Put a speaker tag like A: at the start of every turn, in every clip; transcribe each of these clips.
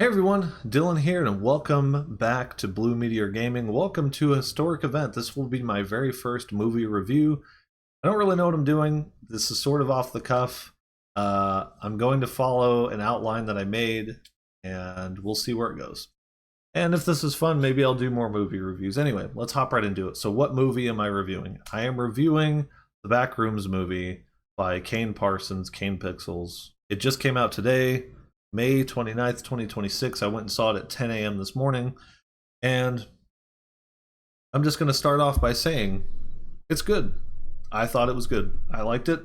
A: Hey everyone, Dylan here, and welcome back to Blue Meteor Gaming. Welcome to a historic event. This will be my very first movie review. I don't really know what I'm doing. This is sort of off the cuff. I'm going to follow an outline that I made, and we'll see where it goes. And if this is fun, maybe I'll do more movie reviews. Anyway, let's hop right into it. So what movie am I reviewing? I am reviewing the Backrooms movie by Kane Parsons, Kane Pixels. It just came out today. May 29th, 2026. I went and saw it at 10 a.m. this morning, and I'm just going to start off by saying it's good. I thought it was good. I liked it.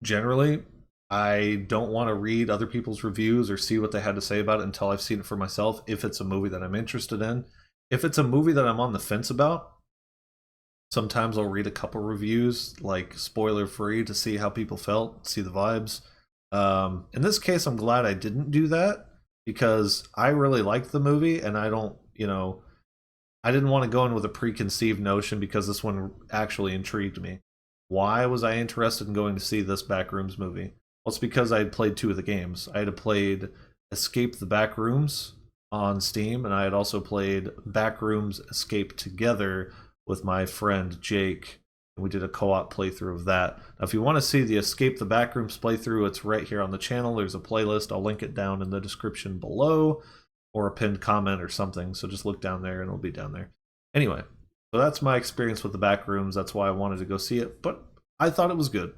A: Generally, I don't want to read other people's reviews or see what they had to say about it until I've seen it for myself, if it's a movie that I'm interested in. If it's a movie that I'm on the fence about, sometimes I'll read a couple reviews, like spoiler-free, to see how people felt, see the vibes. In this case, I'm glad I didn't do that because I really liked the movie, and I don't, I didn't want to go in with a preconceived notion because this one actually intrigued me. Why was I interested in going to see this Backrooms movie? Well, it's because I had played two of the games. I had played Escape the Backrooms on Steam, and I had also played Backrooms Escape Together with my friend Jake. We did a co-op playthrough of that. Now, if you want to see the Escape the Backrooms playthrough, it's right here on the channel. There's a playlist. I'll link it down in the description below, or a pinned comment or something. So just look down there and it'll be down there. Anyway, so that's my experience with the Backrooms. That's why I wanted to go see it, but I thought it was good.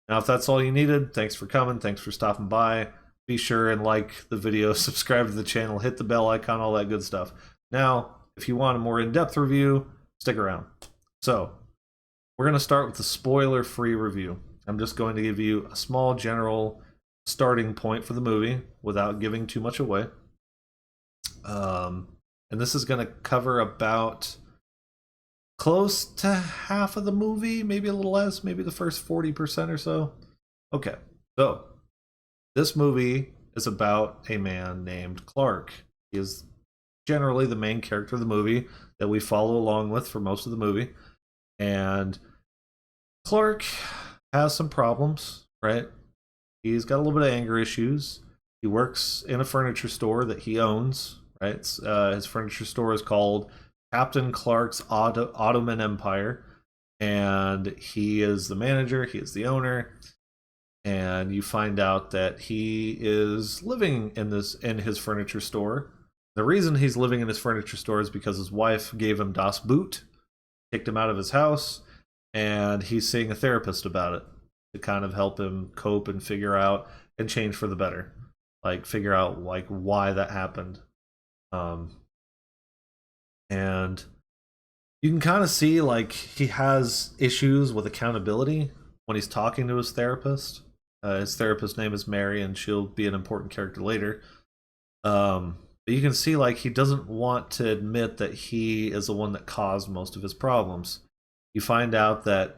A: Now, if that's all you needed, thanks for coming. Thanks for stopping by. Be sure and like the video, subscribe to the channel, hit the bell icon, all that good stuff. Now, if you want a more in-depth review, stick around. So, we're going to start with the spoiler-free review. I'm just going to give you a small general starting point for the movie without giving too much away. And this is going to cover about close to half of the movie, maybe a little less, maybe the first 40% or so. Okay, so this movie is about a man named Clark. He is generally the main character of the movie that we follow along with for most of the movie. And Clark has some problems, right? He's got a little bit of anger issues. He works in a furniture store that he owns, right? His furniture store is called Captain Clark's Ottoman Empire, and he is the manager, he is the owner, and you find out that he is living in his furniture store. The reason he's living in his furniture store is because his wife gave him Das Boot, kicked him out of his house, and he's seeing a therapist about it to kind of help him cope and figure out and change for the better, like figure out like why that happened. And you can kind of see like he has issues with accountability when he's talking to his therapist. His therapist's name is Mary, and she'll be an important character later. But you can see like he doesn't want to admit that he is the one that caused most of his problems. You find out that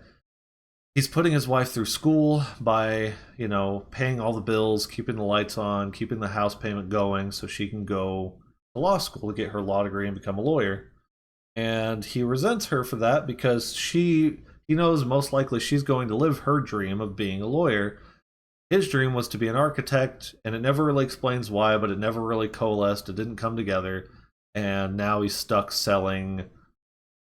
A: he's putting his wife through school by, paying all the bills, keeping the lights on, keeping the house payment going so she can go to law school to get her law degree and become a lawyer. And he resents her for that because he knows most likely she's going to live her dream of being a lawyer. His dream was to be an architect, and it never really explains why, but it never really coalesced. It didn't come together, and now he's stuck selling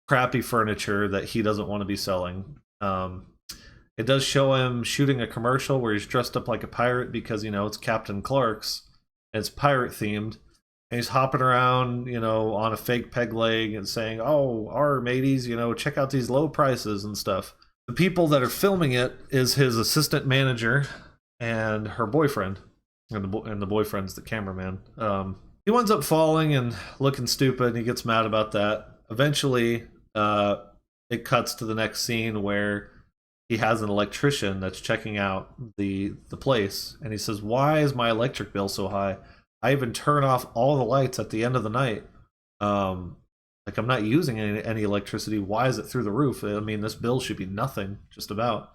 A: crappy furniture that he doesn't want to be selling. It does show him shooting a commercial where he's dressed up like a pirate because, it's Captain Clark's, and it's pirate themed. And he's hopping around, on a fake peg leg and saying, "Oh, our mateys, check out these low prices and stuff." The people that are filming it is his assistant manager and her boyfriend, and the boyfriend's the cameraman. He winds up falling and looking stupid, and he gets mad about that. Eventually, it cuts to the next scene where he has an electrician that's checking out the place, and he says, "Why is my electric bill so high? I even turn off all the lights at the end of the night. Like I'm not using any electricity. Why is it through the roof? I mean, this bill should be nothing, just about."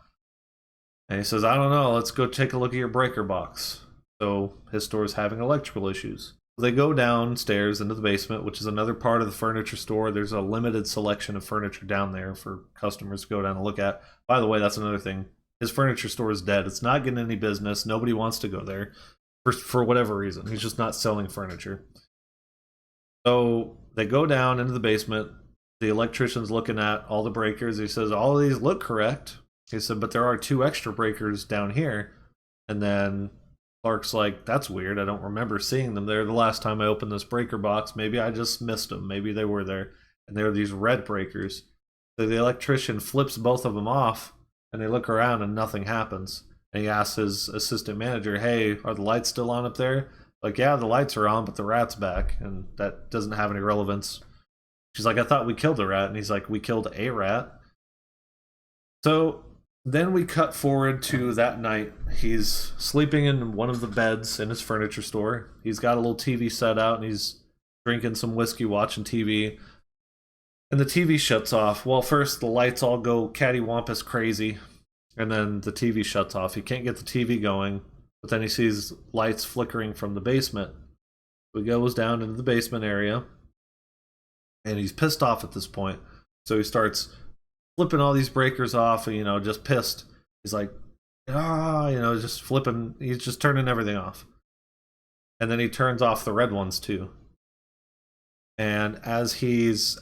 A: And he says, "I don't know. Let's go take a look at your breaker box." So his store is having electrical issues. They go downstairs into the basement, which is another part of the furniture store. There's a limited selection of furniture down there for customers to go down and look at. By the way, that's another thing. His furniture store is dead. It's not getting any business. Nobody wants to go there. for whatever reason. He's just not selling furniture. So they go down into the basement. The electrician's looking at all the breakers. He says, all of these look correct. He said, but there are 2 extra breakers down here. And then Clark's like, that's weird. I don't remember seeing them there the last time I opened this breaker box. Maybe I just missed them. Maybe they were there. And there are these red breakers. So the electrician flips both of them off, and they look around and nothing happens. And he asks his assistant manager, hey, are the lights still on up there? Like, yeah, the lights are on, but the rat's back, and that doesn't have any relevance. She's like, I thought we killed a rat. And he's like, we killed a rat. So then we cut forward to that night. He's sleeping in one of the beds in his furniture store. He's got a little TV set out, and he's drinking some whiskey, watching TV. And the TV shuts off. Well, first the lights all go cattywampus crazy, and then the TV shuts off. He can't get the TV going, but then he sees lights flickering from the basement. So he goes down into the basement area, and he's pissed off at this point. So he starts flipping all these breakers off, and, just pissed. He's like, just flipping. He's just turning everything off. And then he turns off the red ones too. And as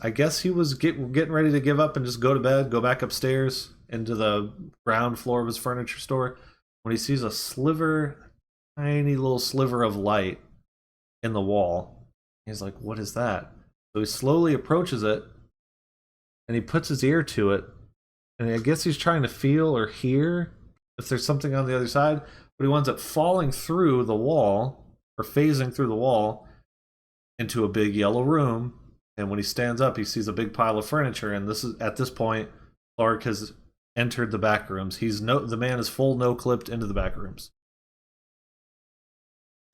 A: I guess he was getting ready to give up and just go to bed, go back upstairs into the ground floor of his furniture store, when he sees a tiny little sliver of light in the wall. He's like, what is that? So he slowly approaches it, and he puts his ear to it, and I guess he's trying to feel or hear if there's something on the other side, but he winds up falling through the wall, or phasing through the wall, into a big yellow room. And when he stands up, he sees a big pile of furniture, and at this point, Clark has entered the back rooms. The man is full no-clipped into the back rooms.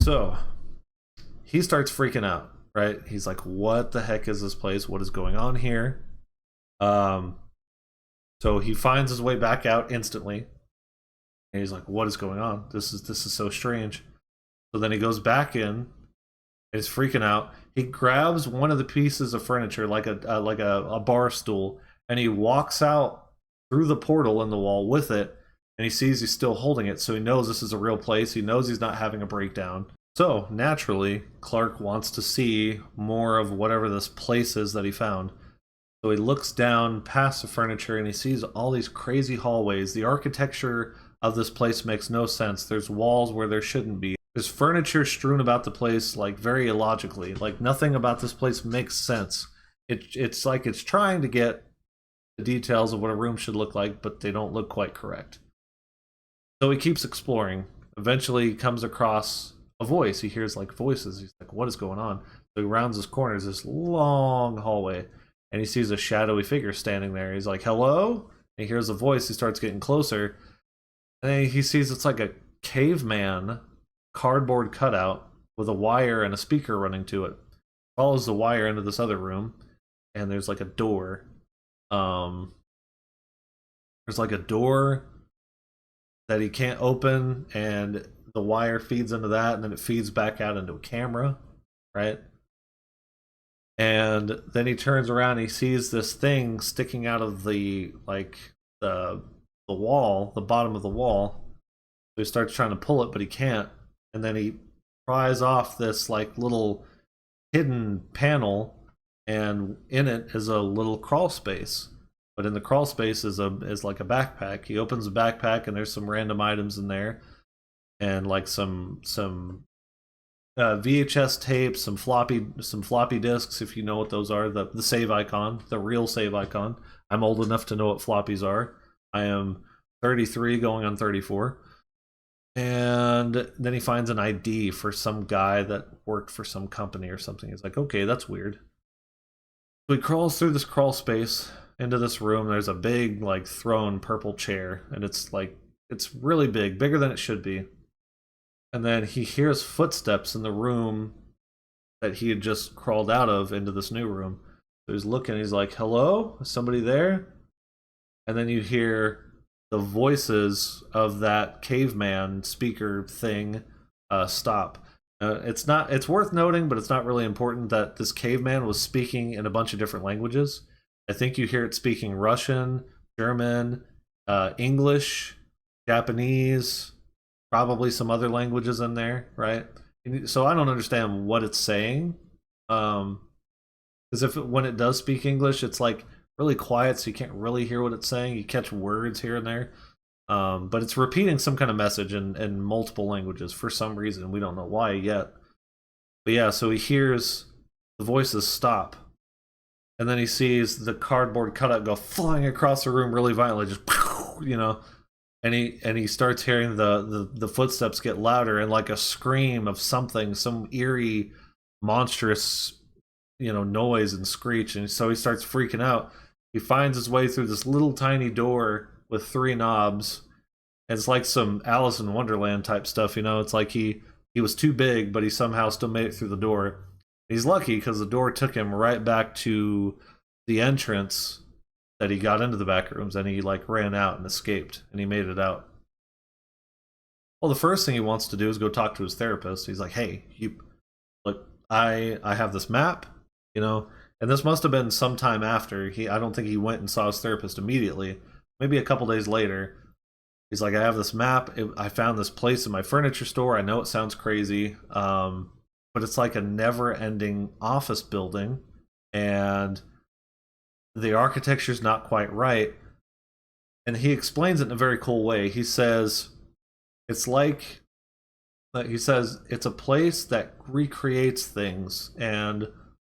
A: So he starts freaking out, right? He's like, what the heck is this place? What is going on here? So he finds his way back out instantly, and he's like, what is going on? This is so strange. So then he goes back in. He's freaking out. He grabs one of the pieces of furniture, like a bar stool, and he walks out through the portal in the wall with it, and he sees he's still holding it, so he knows this is a real place. He knows he's not having a breakdown. So naturally, Clark wants to see more of whatever this place is that he found. So he looks down past the furniture, and he sees all these crazy hallways. The architecture of this place makes no sense. There's walls where there shouldn't be. There's furniture strewn about the place, like, very illogically. Like, nothing about this place makes sense. It's like it's trying to get the details of what a room should look like, but they don't look quite correct. So he keeps exploring. Eventually he comes across a voice. He hears, like, voices. He's like, what is going on? So he rounds this corner. There's this long hallway, and he sees a shadowy figure standing there. He's like, hello? And he hears a voice. He starts getting closer, and then he sees it's like a caveman cardboard cutout with a wire and a speaker running to it. Follows the wire into this other room, and there's like a door. There's like a door that he can't open, and the wire feeds into that, and then it feeds back out into a camera, right? And then he turns around and he sees this thing sticking out of the wall, the bottom of the wall. So he starts trying to pull it, but he can't. And then he pries off this like little hidden panel, and in it is a little crawl space. But in the crawl space is like a backpack. He opens the backpack, and there's some random items in there, and like some VHS tapes, some floppy disks, if you know what those are. The save icon, the real save icon. I'm old enough to know what floppies are. I am 33, going on 34. And then he finds an ID for some guy that worked for some company or something. He's like, okay, that's weird. So he crawls through this crawl space into this room. There's a big, like, thrown purple chair, and it's really big, bigger than it should be. And then he hears footsteps in the room that he had just crawled out of into this new room. So he's looking, he's like, hello? Is somebody there? And then you hear the voices of that caveman speaker thing stop. It's worth noting, but it's not really important, that this caveman was speaking in a bunch of different languages. I think you hear it speaking Russian, German, English, Japanese, probably some other languages in there, right? So I don't understand what it's saying. Because when it does speak English, it's like really quiet, so you can't really hear what it's saying. You catch words here and there, but it's repeating some kind of message in multiple languages for some reason. We don't know why yet. But yeah, so he hears the voices stop, and then he sees the cardboard cutout go flying across the room really violently, just you know, and he starts hearing the footsteps get louder and like a scream of something, some eerie, monstrous, noise and screech, and so he starts freaking out. He finds his way through this little tiny door with three knobs. It's like some Alice in Wonderland type stuff, It's like he was too big, but he somehow still made it through the door. He's lucky because the door took him right back to the entrance that he got into the back rooms, and he like ran out and escaped, and he made it out. Well, the first thing he wants to do is go talk to his therapist. He's like, "Hey, look, I have this map, and this must have been sometime after I don't think he went and saw his therapist immediately. Maybe a couple days later." He's like, "I have this map. I found this place in my furniture store. I know it sounds crazy, but it's like a never-ending office building, and the architecture's not quite right." And he explains it in a very cool way. He says it's it's a place that recreates things, and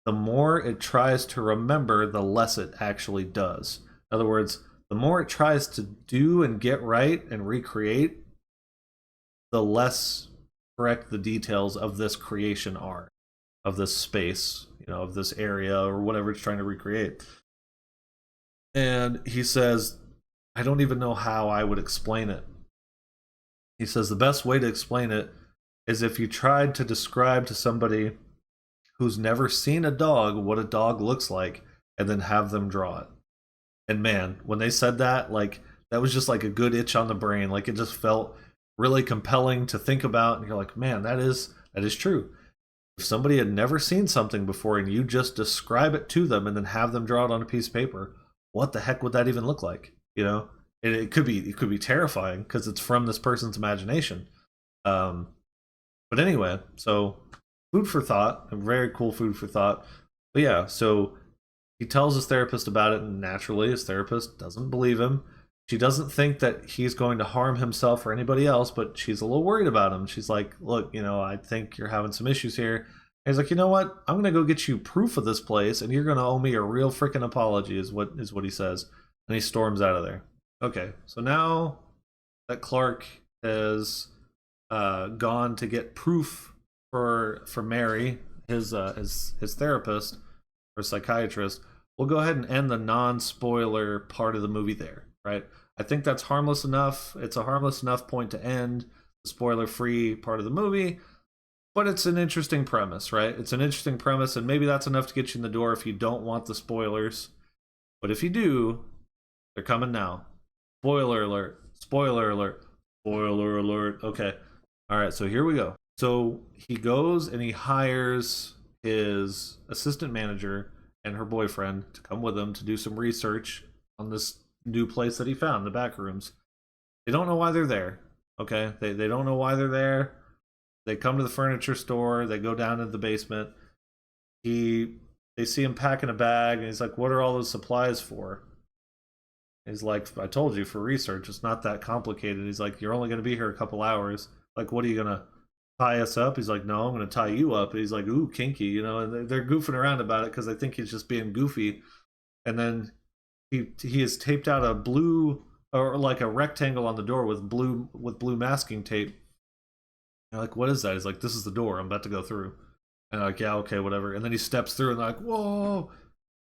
A: the more it tries to remember, the less it actually does. In other words, the more it tries to do and get right and recreate, the less correct the details of this creation are, of this space, of this area or whatever it's trying to recreate. And he says, "I don't even know how I would explain it." He says the best way to explain it is if you tried to describe to somebody who's never seen a dog what a dog looks like, and then have them draw it. And man, when they said that, like, that was just like a good itch on the brain. Like, it just felt really compelling to think about. And you're like, man, that is true. If somebody had never seen something before and you just describe it to them and then have them draw it on a piece of paper, what the heck would that even look like? It could be terrifying because it's from this person's imagination. But anyway, so food for thought, a very cool food for thought. But yeah, so he tells his therapist about it, and naturally his therapist doesn't believe him. She doesn't think that he's going to harm himself or anybody else, but she's a little worried about him. She's like, "Look, I think you're having some issues here." And he's like, "You know what? I'm going to go get you proof of this place, and you're going to owe me a real freaking apology," is what he says. And he storms out of there. Okay, so now that Clark has gone to get proof for Mary, his therapist or psychiatrist, we'll go ahead and end the non-spoiler part of the movie there, right? I think that's harmless enough. It's a harmless enough point to end the spoiler-free part of the movie, but it's an interesting premise, right? It's an interesting premise, and maybe that's enough to get you in the door if you don't want the spoilers. But if you do, they're coming now. Spoiler alert. Spoiler alert. Spoiler alert. Okay. All right, so here we go. So he goes and he hires his assistant manager and her boyfriend to come with him to do some research on this new place that he found, the Backrooms. They don't know why they're there. Okay, they don't know why they're there. They come to the furniture store. They go down into the basement. They see him packing a bag, and he's like, "What are all those supplies for?" He's like, "I told you, for research. It's not that complicated." He's like, "You're only going to be here a couple hours. Like, what are you going to tie us up?" He's like, "No, I'm going to tie you up." And he's like, "Ooh, kinky," and they're goofing around about it because they think he's just being goofy. And then he has taped out a blue, or like a rectangle on the door with blue masking tape. And like, "What is that?" He's like, "This is the door. I'm about to go through." And like, "Yeah, okay, whatever." And then he steps through, and they're like, "Whoa,"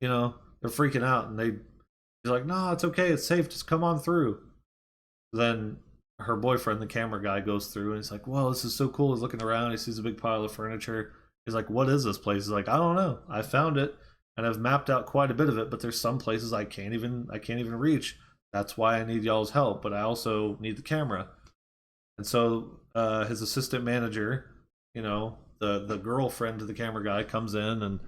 A: they're freaking out, and he's like, "No, it's okay, it's safe, just come on through." Then her boyfriend, the camera guy, goes through, and he's like, "Whoa, this is so cool." He's looking around, he sees a big pile of furniture. He's like, "What is this place?" He's like, "I don't know. I found it, and I've mapped out quite a bit of it, but there's some places I can't even reach. That's why I need y'all's help, but I also need the camera." And so his assistant manager, the girlfriend to the camera guy, comes in, and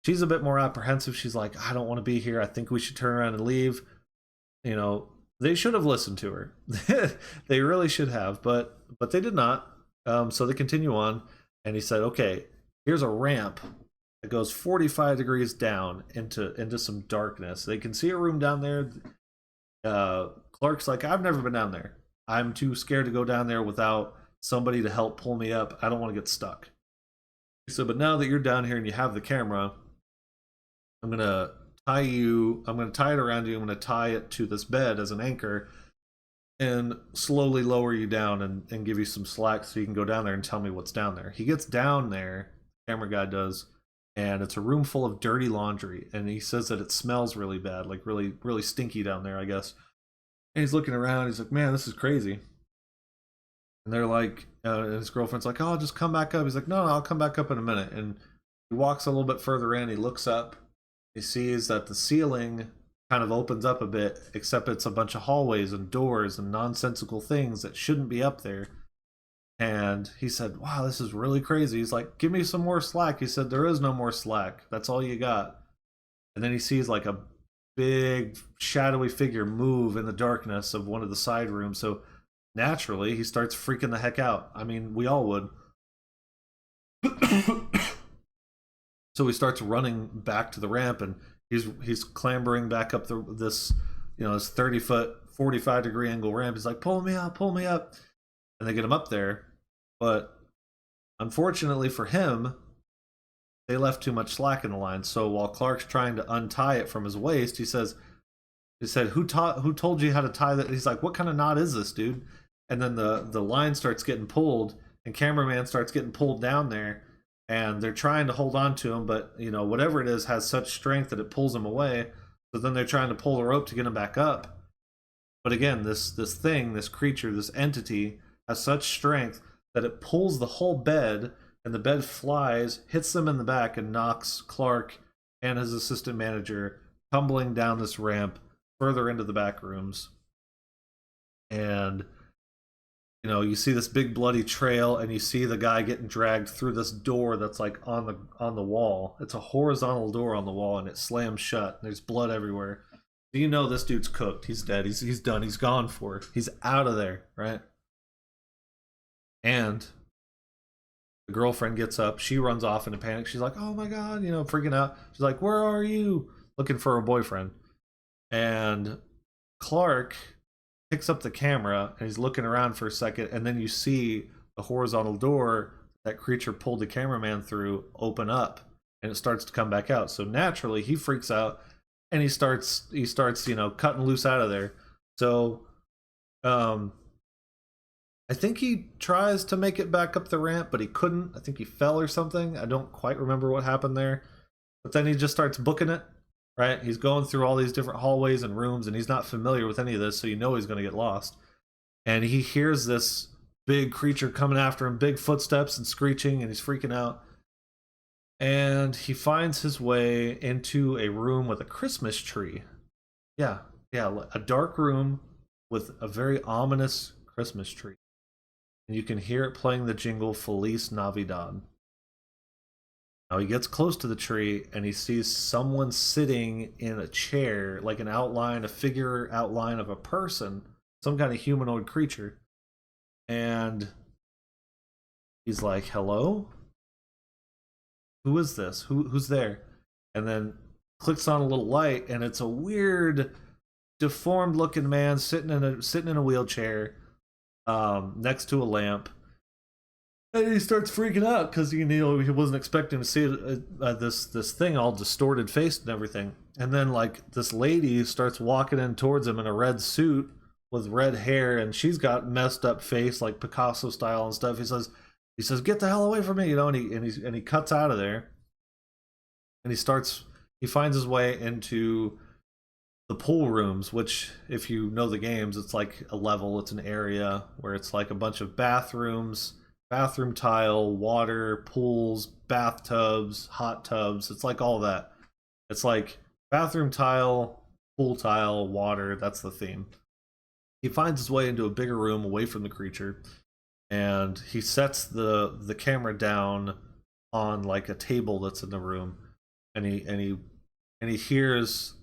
A: she's a bit more apprehensive. She's like, "I don't want to be here. I think we should turn around and leave." They should have listened to her. They really should have, but they did not. So they continue on, and he said, "Okay, here's a ramp that goes 45 degrees down into some darkness. They can see a room down there." Clark's like, "I've never been down there. I'm too scared to go down there without somebody to help pull me up. I don't want to get stuck." He said, "But now that you're down here and you have the camera, I'm gonna I'm gonna tie it around you. I'm gonna tie it to this bed as an anchor and slowly lower you down and give you some slack so you can go down there and tell me what's down there." He gets down there, camera guy does, and it's a room full of dirty laundry. And he says that it smells really bad, like really, really stinky down there, I guess. And he's looking around. He's like, "Man, this is crazy." And they're like, and his girlfriend's like, "Oh, I'll just come back up." He's like, "No, I'll come back up in a minute." And he walks a little bit further in. He looks up. He sees that the ceiling kind of opens up a bit, except it's a bunch of hallways and doors and nonsensical things that shouldn't be up there. And he said, "Wow, this is really crazy." He's like, "Give me some more slack." He said, "There is no more slack. That's all you got." And then he sees like a big shadowy figure move in the darkness of one of the side rooms. So naturally, he starts freaking the heck out. I mean, we all would. So he starts running back to the ramp, and he's clambering back up this, this 30-foot, 45-degree angle ramp. He's like, pull me up," and they get him up there. But unfortunately for him, they left too much slack in the line. So while Clark's trying to untie it from his waist, he said, who told you how to tie that?" He's like, "What kind of knot is this, dude?" And then the line starts getting pulled, and cameraman starts getting pulled down there. And they're trying to hold on to him, but whatever it is has such strength that it pulls him away. So then they're trying to pull the rope to get him back up. But again, this thing, this creature, this entity has such strength that it pulls the whole bed, and the bed flies, hits them in the back, and knocks Clark and his assistant manager tumbling down this ramp further into the back rooms. And you see this big bloody trail, and you see the guy getting dragged through this door that's like on the wall. It's a horizontal door on the wall, and it slams shut. There's blood everywhere. So this dude's cooked. He's dead. He's done. He's gone for it. He's out of there, right? And the girlfriend gets up. She runs off in a panic. She's like, "Oh my god," freaking out. She's like, "Where are you?" Looking for her boyfriend. And Clark picks up the camera, and he's looking around for a second, and then you see the horizontal door that creature pulled the cameraman through open up, and it starts to come back out. So naturally he freaks out, and he starts cutting loose out of there. So I think he tries to make it back up the ramp, but he couldn't. I think he fell or something. I don't quite remember what happened there. But then he just starts booking it. Right? He's going through all these different hallways and rooms, and he's not familiar with any of this, so he's going to get lost. And he hears this big creature coming after him, big footsteps and screeching, and he's freaking out. And he finds his way into a room with a Christmas tree. Yeah, a dark room with a very ominous Christmas tree. And you can hear it playing the jingle Feliz Navidad. Now he gets close to the tree, and he sees someone sitting in a chair, like a figure outline of a person, some kind of humanoid creature. And he's like, "Hello? Who is this? Who's there?" And then clicks on a little light, and it's a weird, deformed looking man sitting in a wheelchair, next to a lamp. And he starts freaking out because he wasn't expecting to see this thing all distorted faced and everything. And then like this lady starts walking in towards him in a red suit with red hair, and she's got messed up face like Picasso style and stuff. He says, "Get the hell away from me," and he cuts out of there. And he finds his way into the pool rooms, which, if you know the games, it's like a level. It's an area where it's like a bunch of bathrooms, bathroom tile, water, pools, bathtubs, hot tubs. It's like all that. It's like bathroom tile, pool tile, water. That's the theme. He finds his way into a bigger room away from the creature, and he sets the camera down on like a table that's in the room, and he hears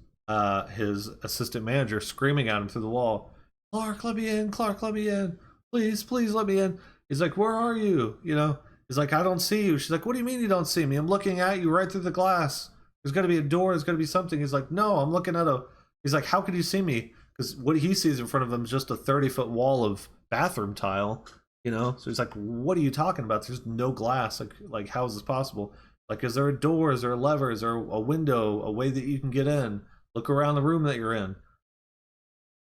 A: his assistant manager screaming at him through the wall, Clark, let me in, Clark, let me in, please, please let me in. He's like, where are you? You know, he's like, I don't see you. She's like, what do you mean you don't see me? I'm looking at you right through the glass. There's got to be a door. There's got to be something. He's like, no, I'm looking at a. He's like, how could you see me? Because what he sees in front of him is just a 30-foot wall of bathroom tile. You know, so he's like, what are you talking about? There's no glass. Like how is this possible? Like, is there a door? Is there a lever? Is there a window? A way that you can get in? Look around the room that you're in.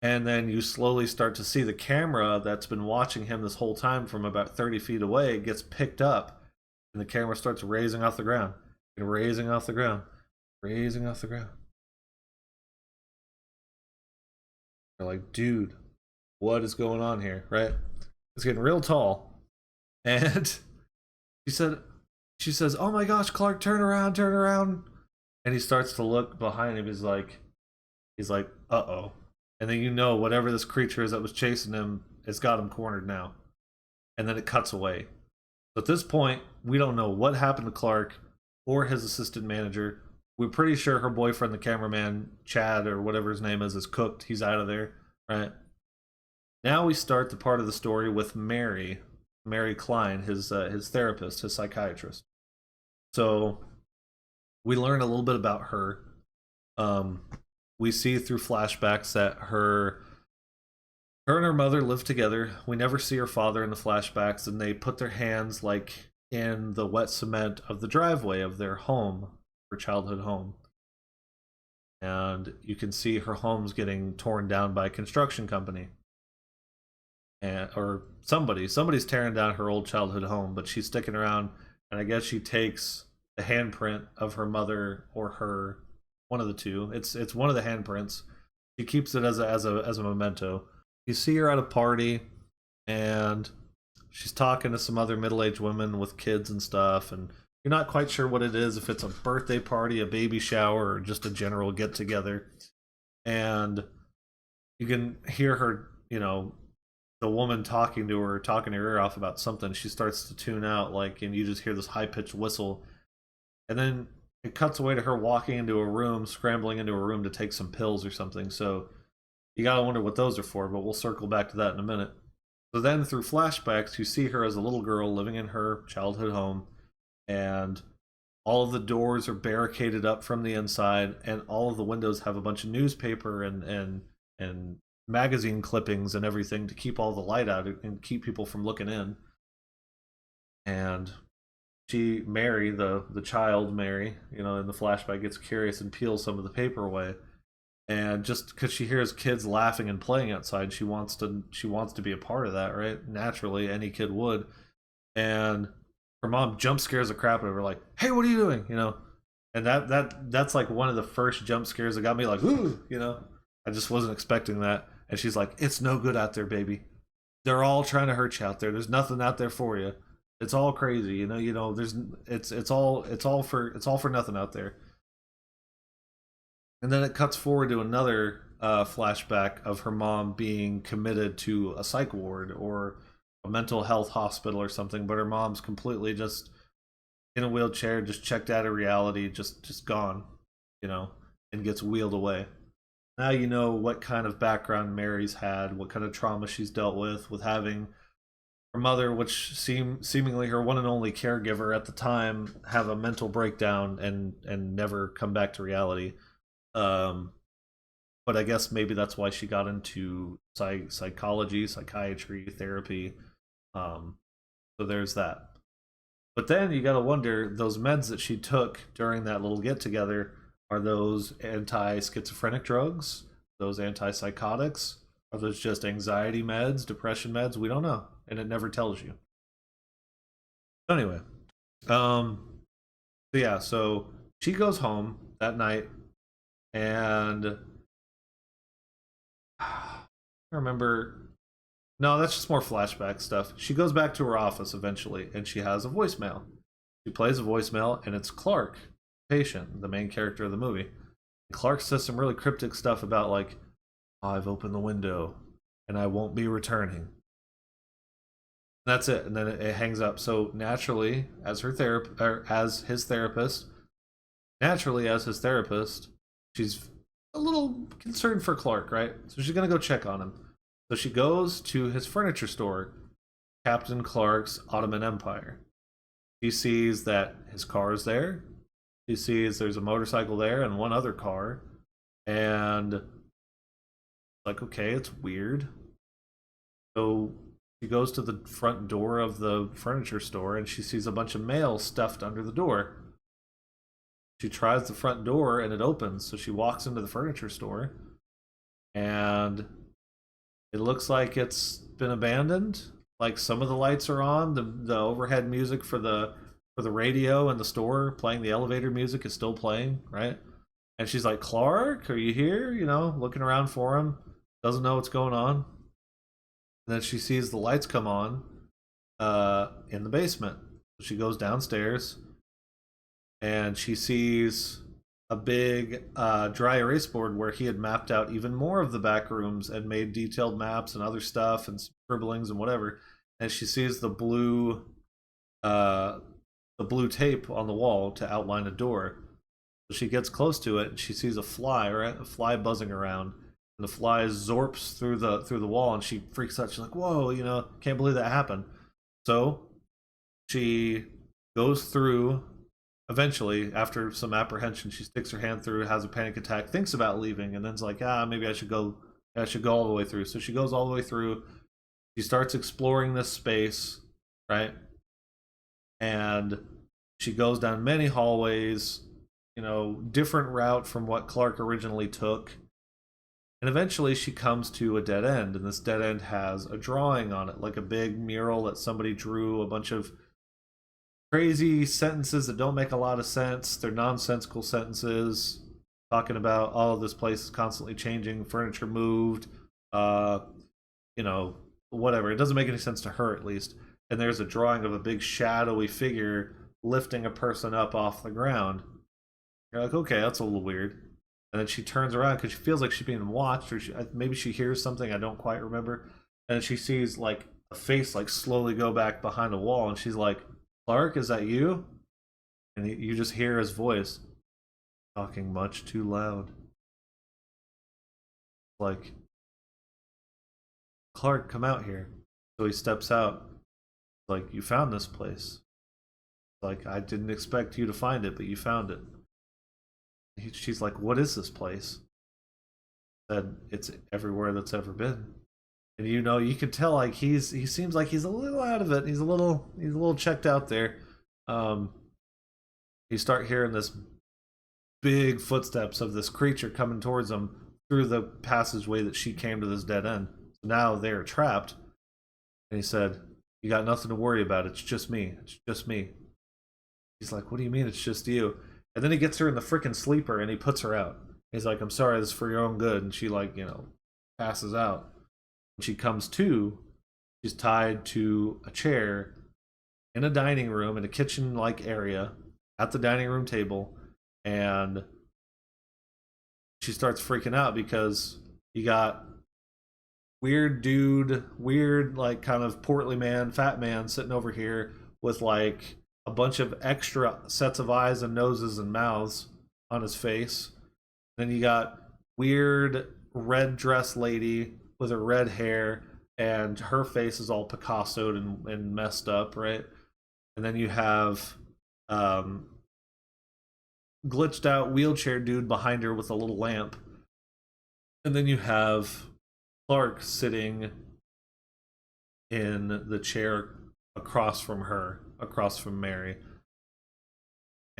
A: And then you slowly start to see the camera that's been watching him this whole time from about 30 feet away gets picked up, and the camera starts raising off the ground and raising off the ground, raising off the ground. You're like, dude, what is going on here, right? It's getting real tall. And she says, oh my gosh, Clark, turn around, turn around. And he starts to look behind him. He's like, uh-oh. And then you know whatever this creature is that was chasing him, it's got him cornered now. And then it cuts away. So at this point, we don't know what happened to Clark or his assistant manager. We're pretty sure her boyfriend, the cameraman, Chad, or whatever his name is cooked. He's out of there, right? Now we start the part of the story with Mary Klein, his therapist, his psychiatrist. So we learn a little bit about her. We see through flashbacks that her and her mother live together. We never see her father in the flashbacks, and they put their hands like in the wet cement of the driveway of their home, her childhood home. And you can see her home's getting torn down by a construction company. Or somebody's tearing down her old childhood home, but she's sticking around, and I guess she takes the handprint of her mother or her, one of the two. It's one of the handprints. She keeps it as a memento. You see her at a party, and she's talking to some other middle-aged women with kids and stuff, and you're not quite sure what it is, if it's a birthday party, a baby shower, or just a general get-together. And you can hear her, you know, the woman talking to her ear off about something. She starts to tune out, like, and you just hear this high-pitched whistle. And then it cuts away to her walking into a room, scrambling into a room to take some pills or something. So you gotta wonder what those are for, but we'll circle back to that in a minute. So then through flashbacks, you see her as a little girl living in her childhood home, and all of the doors are barricaded up from the inside, and all of the windows have a bunch of newspaper and magazine clippings and everything to keep all the light out and keep people from looking in. And Mary, the child Mary, you know, in the flashback, gets curious and peels some of the paper away. And just because she hears kids laughing and playing outside, she wants to be a part of that, right? Naturally, any kid would. And her mom jump scares the crap out of her, like, "Hey, what are you doing?" You know. And that's like one of the first jump scares that got me like, "Ooh," you know. I just wasn't expecting that. And she's like, "It's no good out there, baby. They're all trying to hurt you out there. There's nothing out there for you. It's all crazy, you know. It's all for nothing out there." And then it cuts forward to another flashback of her mom being committed to a psych ward or a mental health hospital or something, but her mom's completely just in a wheelchair, just checked out of reality, just gone, you know, and gets wheeled away. Now you know what kind of background Mary's had, what kind of trauma she's dealt with having her mother, which seemingly her one and only caregiver at the time, have a mental breakdown and never come back to reality. But I guess maybe that's why she got into psychology, psychiatry, therapy. So there's that. But then you gotta wonder, those meds that she took during that little get together, are those anti-schizophrenic drugs? Those antipsychotics? Are those just anxiety meds, depression meds? We don't know, and it never tells you. Anyway, so yeah, so she goes home that night, and I remember. No, that's just more flashback stuff. She goes back to her office eventually, and she has a voicemail. She plays a voicemail, and it's Clark, patient, the main character of the movie. And Clark says some really cryptic stuff about, like, "Oh, I've opened the window, and I won't be returning." And that's it, and then it hangs up. So naturally, as his therapist, she's a little concerned for Clark, right? So she's gonna go check on him. So she goes to his furniture store, Captain Clark's Ottoman Empire. She sees that his car is there. She sees there's a motorcycle there and one other car. And like, okay, it's weird. So she goes to the front door of the furniture store and she sees a bunch of mail stuffed under the door. She tries the front door and it opens. So she walks into the furniture store and it looks like it's been abandoned. Like some of the lights are on. The overhead music for the radio in the store playing the elevator music is still playing, right? And she's like, Clark, are you here? You know, looking around for him. Doesn't know what's going on. And then she sees the lights come on in the basement. So she goes downstairs and she sees a big dry erase board where he had mapped out even more of the back rooms and made detailed maps and other stuff and scribblings and whatever. And she sees the blue tape on the wall to outline a door. So she gets close to it and she sees a fly, right? A fly buzzing around. And the fly zorps through the wall and she freaks out. She's like, whoa, you know, can't believe that happened. So she goes through. Eventually, after some apprehension, she sticks her hand through, has a panic attack, thinks about leaving, and then's like, maybe I should go all the way through. So she goes all the way through. She starts exploring this space, right? And she goes down many hallways, you know, different route from what Clark originally took. And eventually she comes to a dead end, and this dead end has a drawing on it, like a big mural that somebody drew, a bunch of crazy sentences that don't make a lot of sense. They're nonsensical sentences talking about, oh, this place is constantly changing, furniture moved, you know, whatever. It doesn't make any sense to her, at least. And there's a drawing of a big shadowy figure lifting a person up off the ground. You're like, okay, that's a little weird. And then she turns around because she feels like she's being watched, or maybe she hears something, I don't quite remember. And she sees like a face like slowly go back behind a wall, and she's like, Clark, is that you? And you just hear his voice talking much too loud. Like, Clark, come out here. So he steps out. Like, you found this place. Like, I didn't expect you to find it, but you found it. She's like, what is this place? Said, it's everywhere that's ever been. And you know, you can tell like he seems like he's a little out of it. He's a little checked out there. You start hearing this big footsteps of this creature coming towards him through the passageway that she came to this dead end. So now they're trapped. And he said, you got nothing to worry about. It's just me. It's just me. He's like, what do you mean it's just you? And then he gets her in the freaking sleeper and he puts her out. He's like, I'm sorry, this is for your own good. And she like, you know, passes out. When she comes to, she's tied to a chair in a dining room, in a kitchen-like area, at the dining room table, and she starts freaking out because you got weird dude, weird like kind of portly man, fat man sitting over here with like a bunch of extra sets of eyes and noses and mouths on his face. Then you got weird red dress lady with her red hair, and her face is all Picassoed and messed up, right? And then you have glitched out wheelchair dude behind her with a little lamp. And then you have Clark sitting in the chair across from her, across from Mary.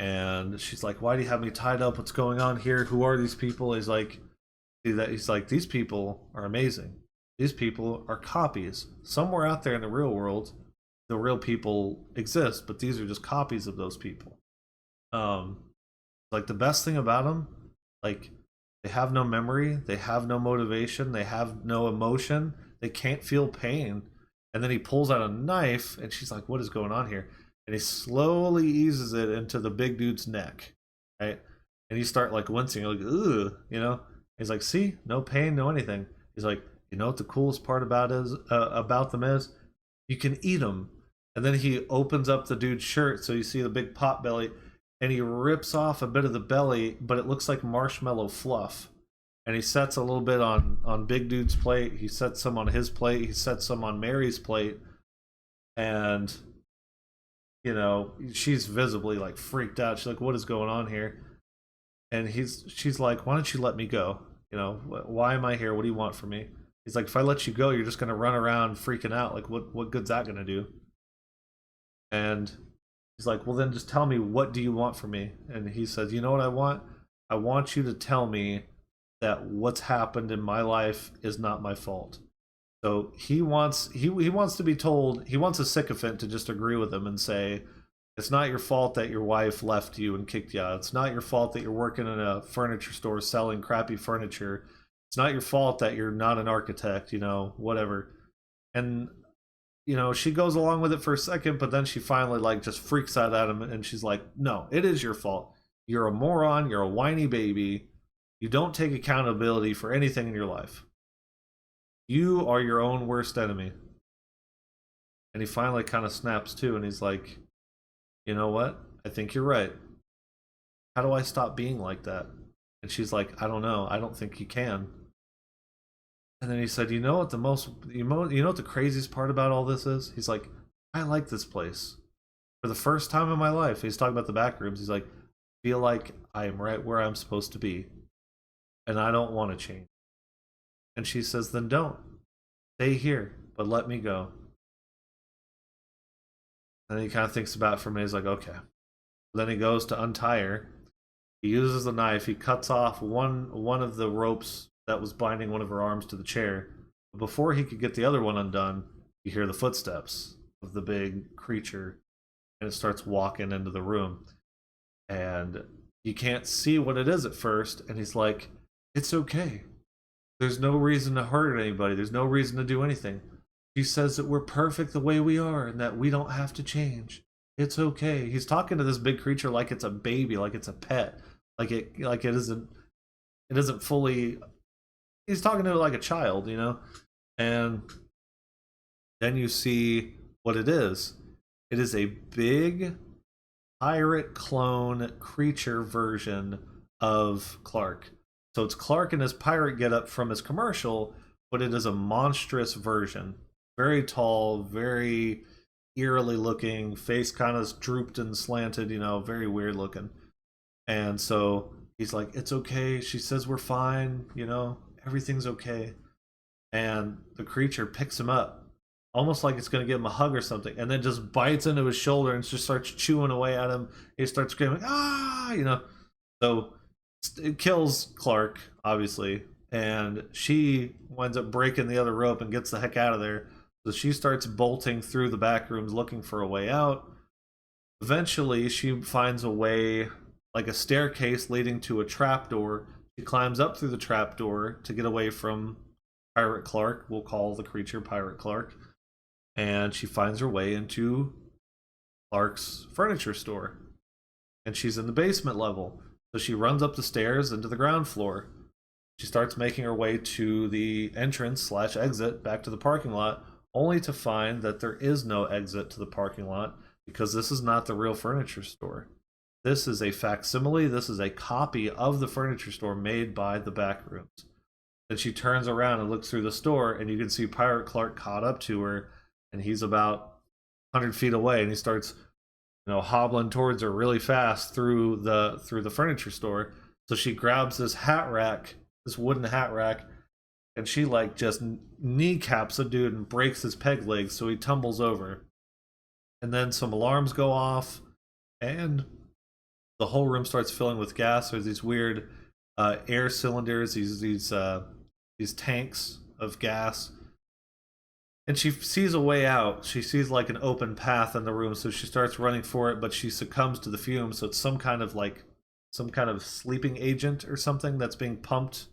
A: And she's like, why do you have me tied up? What's going on here? Who are these people? He's like, these people are amazing. These people are copies. Somewhere out there in the real world, the real people exist, but these are just copies of those people. Like the best thing about them, like they have no memory, they have no motivation, they have no emotion, they can't feel pain. And then he pulls out a knife, and she's like, what is going on here? And he slowly eases it into the big dude's neck, right? And you start like wincing, like, ugh, you know? He's like, see, no pain, no anything. He's like, you know what the coolest part about them is? You can eat them. And then he opens up the dude's shirt, so you see the big pot belly, and he rips off a bit of the belly, but it looks like marshmallow fluff. and he sets a little bit on Big Dude's plate. He sets some on his plate. He sets some on Mary's plate, and you know, she's visibly like freaked out. She's like, "What is going on here?" And she's like, "Why don't you let me go? You know, why am I here? What do you want from me?" He's like, "If I let you go, you're just gonna run around freaking out. Like, what good's that gonna do?" And he's like, "Well, then just tell me, what do you want from me?" And he says, "You know what I want? I want you to tell me that what's happened in my life is not my fault." So he wants to be told, he wants a sycophant to just agree with him and say, "It's not your fault that your wife left you and kicked you out. It's not your fault that you're working in a furniture store selling crappy furniture. It's not your fault that you're not an architect, you know, whatever." And you know, she goes along with it for a second, but then she finally like just freaks out at him, and she's like, "No, it is your fault. You're a moron, you're a whiny baby. You don't take accountability for anything in your life. You are your own worst enemy." And he finally kind of snaps too, and he's like, "You know what? I think you're right. How do I stop being like that?" And she's like, "I don't know. I don't think you can." And then he said, "You know what you know what the craziest part about all this is?" He's like, "I like this place. For the first time in my life," he's talking about the back rooms, he's like, "I feel like I am right where I'm supposed to be. And I don't want to change." And she says, "Then don't. Stay here, but let me go." And then he kind of thinks about it for a minute. He's like, "Okay." Then he goes to untie her. He uses the knife. He cuts off one of the ropes that was binding one of her arms to the chair. But before he could get the other one undone, you hear the footsteps of the big creature, and it starts walking into the room. And you can't see what it is at first. And he's like, "It's okay. There's no reason to hurt anybody. There's no reason to do anything. She says that we're perfect the way we are and that we don't have to change. It's okay." He's talking to this big creature like it's a baby, like it's a pet, like it isn't fully. He's talking to it like a child, you know. And then you see what it is. It is a big pirate clone creature version of Clark. So it's Clark in his pirate getup from his commercial, but it is a monstrous version. Very tall, very eerily looking, face kind of drooped and slanted, you know, very weird looking. And so he's like, "It's okay. She says we're fine, you know, everything's okay." And the creature picks him up, almost like it's going to give him a hug or something, and then just bites into his shoulder and just starts chewing away at him. He starts screaming, "Ah!" You know. So it kills Clark, obviously, and she winds up breaking the other rope and gets the heck out of there. So she starts bolting through the back rooms looking for a way out. Eventually, she finds a way, like a staircase leading to a trapdoor. She climbs up through the trapdoor to get away from Pirate Clark. We'll call the creature Pirate Clark. And she finds her way into Clark's furniture store. And she's in the basement level. So she runs up the stairs into the ground floor. She starts making her way to the entrance/exit back to the parking lot, only to find that there is no exit to the parking lot because this is not the real furniture store. This is a facsimile. This is a copy of the furniture store made by the Backrooms. Then she turns around and looks through the store, and you can see Pirate Clark caught up to her, and he's about 100 feet away, and he starts, you know, hobbling towards her really fast through the furniture store. So she grabs this hat rack, this wooden hat rack, and she like just kneecaps a dude and breaks his peg legs, so he tumbles over. And then some alarms go off, and the whole room starts filling with gas. There's these weird air cylinders, these tanks of gas. And she sees a way out. She sees like an open path in the room, so she starts running for it, but she succumbs to the fumes. So it's some kind of sleeping agent or something that's being pumped.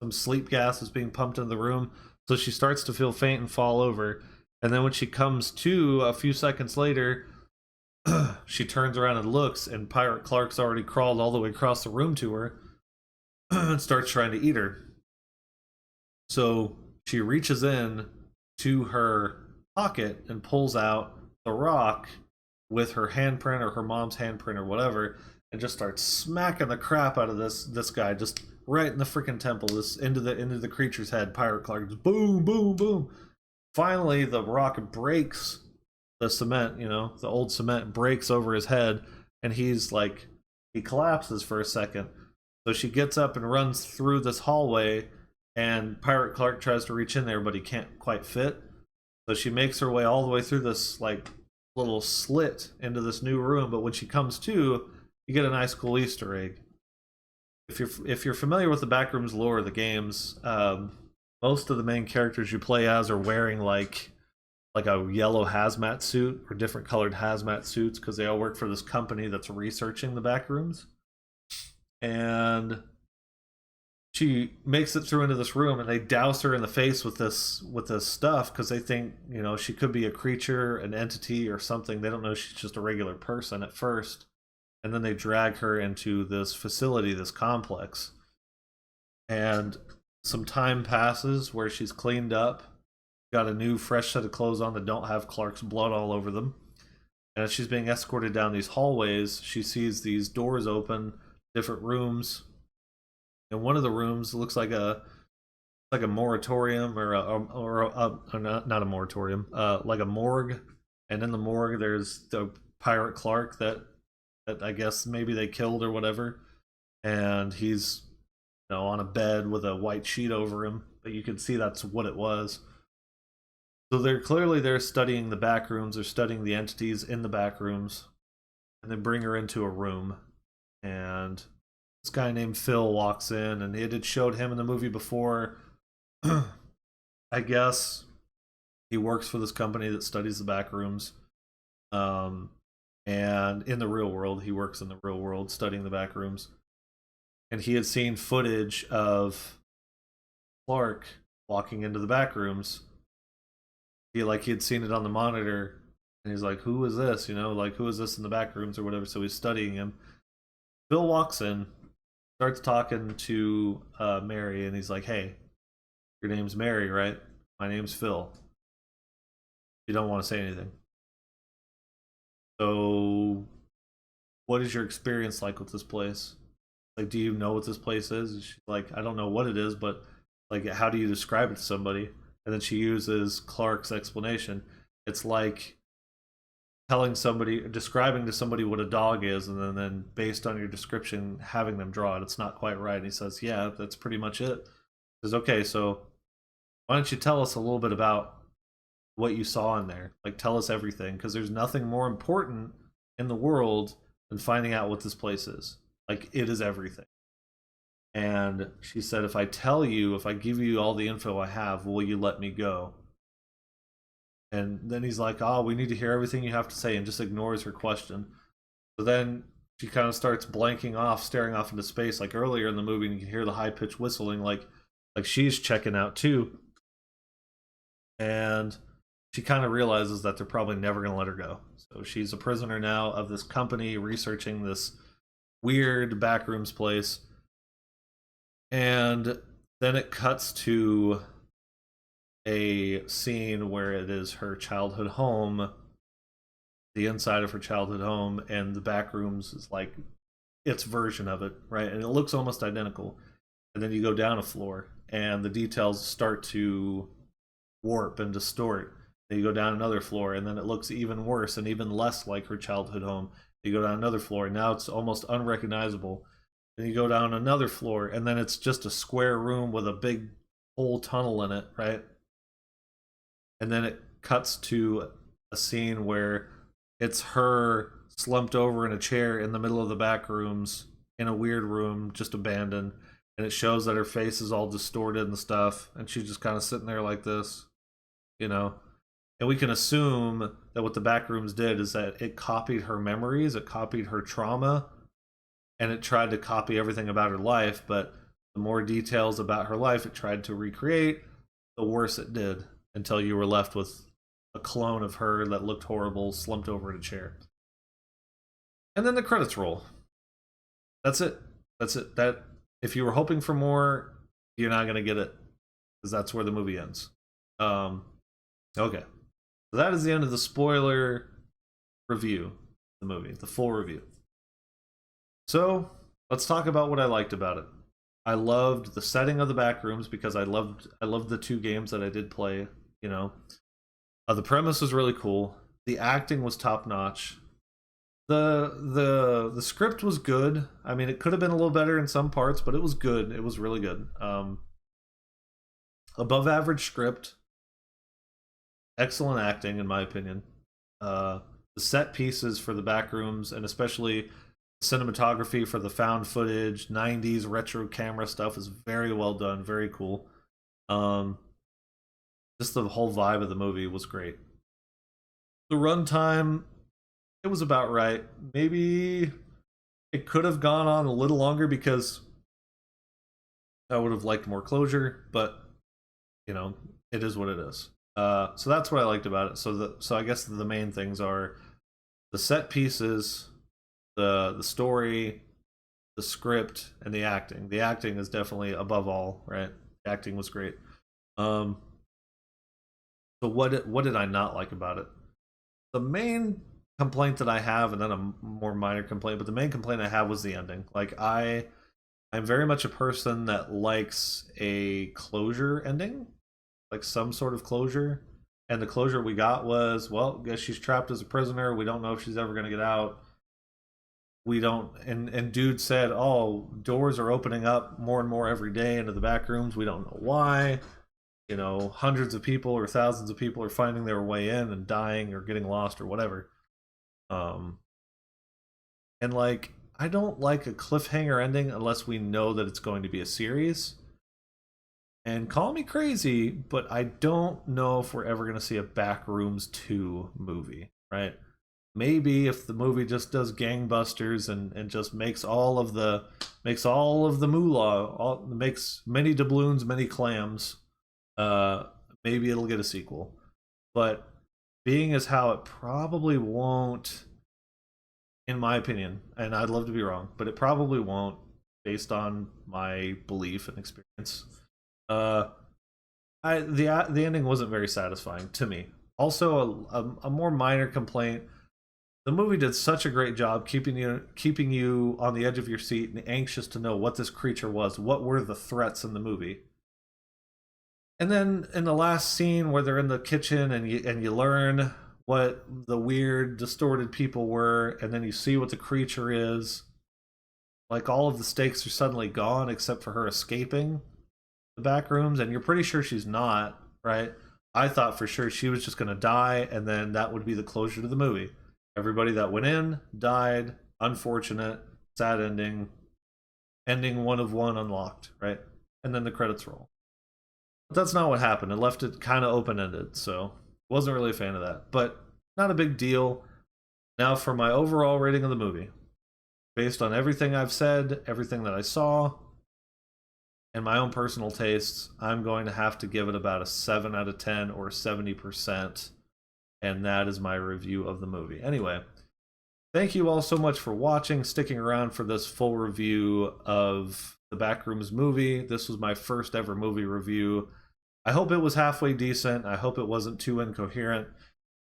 A: Some sleep gas is being pumped into the room. So she starts to feel faint and fall over. And then when she comes to a few seconds later, she turns around and looks, and Pirate Clark's already crawled all the way across the room to her and starts trying to eat her. So she reaches in to her pocket and pulls out the rock with her handprint or her mom's handprint or whatever, and just starts smacking the crap out of this guy, just right in the freaking temple, this into the creature's head. Pirate Clark just boom, boom, boom. Finally, the rock breaks the cement, the old cement breaks over his head, and he collapses for a second. So she gets up and runs through this hallway, and Pirate Clark tries to reach in there, but he can't quite fit. So she makes her way all the way through this little slit into this new room. But when she comes to, you get a nice cool Easter egg. If you're familiar with the Backrooms lore of the games, most of the main characters you play as are wearing like a yellow hazmat suit or different colored hazmat suits, because they all work for this company that's researching the Backrooms. And she makes it through into this room, and they douse her in the face with this stuff, because they think she could be a creature, an entity, or something. They don't know she's just a regular person at first. And then they drag her into this facility, this complex. And some time passes where she's cleaned up, got a new fresh set of clothes on that don't have Clark's blood all over them. And as she's being escorted down these hallways, she sees these doors open, different rooms. And one of the rooms looks like a moratorium, or not a moratorium, like a morgue. And in the morgue, there's the Pirate Clark that I guess maybe they killed or whatever, and he's on a bed with a white sheet over him, but you can see that's what it was. So they're studying the back rooms, they're studying the entities in the back rooms, and they bring her into a room, and this guy named Phil walks in, and it had showed him in the movie before. I guess he works for this company that studies the back rooms. And in the real world, he works in the real world studying the back rooms. And he had seen footage of Clark walking into the back rooms. He had seen it on the monitor, and he's like, who is this? Who is this in the back rooms or whatever? So he's studying him. Phil walks in, starts talking to Mary, and he's like, hey, your name's Mary, right? My name's Phil. You don't want to say anything. So, what is your experience like with this place? Do you know what this place is? And she's like, I don't know what it is, but how do you describe it to somebody? And then she uses Clark's explanation. It's like describing to somebody what a dog is, and then based on your description, having them draw it. It's not quite right. And he says, yeah, that's pretty much it. He says, okay, so why don't you tell us a little bit about what you saw in there? Tell us everything, because there's nothing more important in the world than finding out what this place is. It is everything. And she said, if I give you all the info I have, will you let me go? And then he's like, oh, we need to hear everything you have to say, and just ignores her question. So then she kind of starts blanking off, staring off into space, like earlier in the movie, and you can hear the high-pitched whistling, like she's checking out too. And she kind of realizes that they're probably never going to let her go. So she's a prisoner now of this company researching this weird backrooms place. And then it cuts to a scene where it is her childhood home, the inside of her childhood home, and the backrooms is its version of it, right? And it looks almost identical. And then you go down a floor, and the details start to warp and distort. Then you go down another floor, and then it looks even worse and even less like her childhood home. You go down another floor, and now it's almost unrecognizable. Then you go down another floor, and then it's just a square room with a big hole tunnel in it, right? And then it cuts to a scene where it's her slumped over in a chair in the middle of the back rooms in a weird room, just abandoned. And it shows that her face is all distorted and stuff, and she's just kind of sitting there like this, And we can assume that what the Backrooms did is that it copied her memories, it copied her trauma, and it tried to copy everything about her life, but the more details about her life it tried to recreate, the worse it did, until you were left with a clone of her that looked horrible, slumped over in a chair. And then the credits roll. That's it. That, if you were hoping for more, you're not going to get it, because that's where the movie ends. Okay. So that is the end of the spoiler review of the movie, the full review. So let's talk about what I liked about it. I loved the setting of the Backrooms because I loved the 2 games that I did play. You know, the premise was really cool. The acting was top notch. The script was good. I mean, it could have been a little better in some parts, but it was good. It was really good. Above average script, excellent acting in my opinion. The set pieces for the Backrooms, and especially cinematography for the found footage 90s retro camera stuff, is very well done, very cool. Just the whole vibe of the movie was great. The runtime, it was about right. Maybe it could have gone on a little longer because I would have liked more closure, but you know, it is what it is. So that's what I liked about it. So I guess the main things are the set pieces, the story, the script, and the acting. The acting is definitely above all, right? The acting was great. So what did I not like about it? The main complaint that I have, and then a more minor complaint, but the main complaint I have was the ending. Like I'm very much a person that likes a closure ending, like some sort of closure. And the closure we got was, well, guess she's trapped as a prisoner. We don't know if she's ever going to get out. We don't, and dude said, oh, doors are opening up more and more every day into the back rooms. We don't know why. You know, hundreds of people or thousands of people are finding their way in and dying or getting lost or whatever. And like, I don't like a cliffhanger ending unless we know that it's going to be a series. And call me crazy, but I don't know if we're ever going to see a Backrooms 2 movie, right? Maybe if the movie just does gangbusters and just makes all of the moolah, makes many doubloons, many clams, maybe it'll get a sequel. But being as how it probably won't, in my opinion, and I'd love to be wrong, but it probably won't, based on my belief and experience. The ending wasn't very satisfying to me. Also, a more minor complaint: the movie did such a great job keeping you on the edge of your seat and anxious to know what this creature was, what were the threats in the movie. And then in the last scene where they're in the kitchen and you learn what the weird distorted people were, and then you see what the creature is, like all of the stakes are suddenly gone except for her escaping the back rooms, and you're pretty sure she's not, right? I thought for sure she was just going to die, and then that would be the closure to the movie. Everybody that went in died, unfortunate, sad ending, ending 1 of 1 unlocked, right? And then the credits roll. But that's not what happened. It left it kind of open-ended, so wasn't really a fan of that. But not a big deal. Now for my overall rating of the movie. Based on everything I've said, everything that I saw, and my own personal tastes, I'm going to have to give it about a 7 out of 10 or 70%. And that is my review of the movie. Anyway, thank you all so much for watching, sticking around for this full review of the Backrooms movie. This was my first ever movie review. I hope it was halfway decent. I hope it wasn't too incoherent.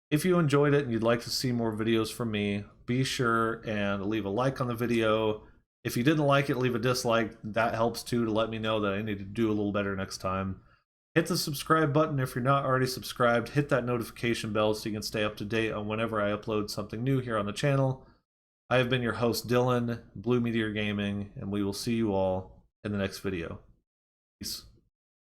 A: If you enjoyed it and you'd like to see more videos from me, be sure and leave a like on the video. If you didn't like it, leave a dislike. That helps too, to let me know that I need to do a little better next time. Hit the subscribe button if you're not already subscribed. Hit that notification bell so you can stay up to date on whenever I upload something new here on the channel. I have been your host, Dylan, Blue Meteor Gaming, and we will see you all in the next video. Peace.